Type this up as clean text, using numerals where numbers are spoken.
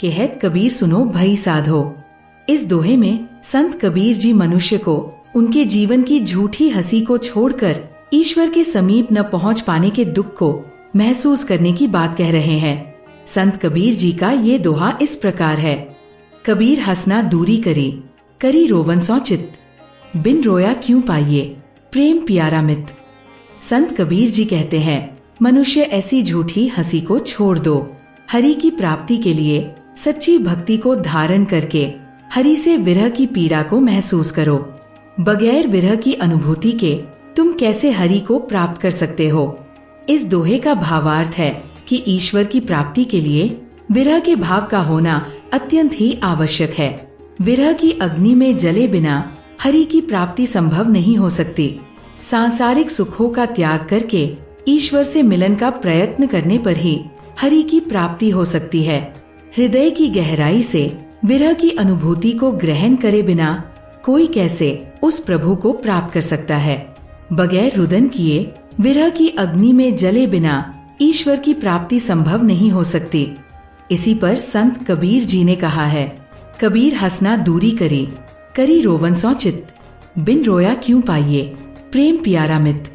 कहत कबीर सुनो भई साधो। इस दोहे में संत कबीर जी मनुष्य को उनके जीवन की झूठी हंसी को छोड़कर ईश्वर के समीप न पहुंच पाने के दुख को महसूस करने की बात कह रहे हैं। संत कबीर जी का ये दोहा इस प्रकार है। कबीर हंसना दूरी करी रोवन सौ चित, बिन रोया क्यों पाइए प्रेम प्यारा मित। संत कबीर जी कहते हैं, मनुष्य ऐसी झूठी हंसी को छोड़ दो। हरि की प्राप्ति के लिए सच्ची भक्ति को धारण करके हरि से विरह की पीड़ा को महसूस करो। बगैर विरह की अनुभूति के तुम कैसे हरि को प्राप्त कर सकते हो। इस दोहे का भावार्थ है कि ईश्वर की प्राप्ति के लिए विरह के भाव का होना अत्यंत ही आवश्यक है। विरह की अग्नि में जले बिना हरि की प्राप्ति संभव नहीं हो सकती। सांसारिक सुखों का त्याग करके ईश्वर से मिलन का प्रयत्न करने पर ही हरि की प्राप्ति हो सकती है। हृदय की गहराई से विरह की अनुभूति को ग्रहण करे बिना कोई कैसे उस प्रभु को प्राप्त कर सकता है। बगैर रुदन किए विरह की अग्नि में जले बिना ईश्वर की प्राप्ति संभव नहीं हो सकती। इसी पर संत कबीर जी ने कहा है, कबीर हंसना दूरी करी रोवन सौ चित, बिन रोया क्यों पाइए प्रेम प्यारा मित।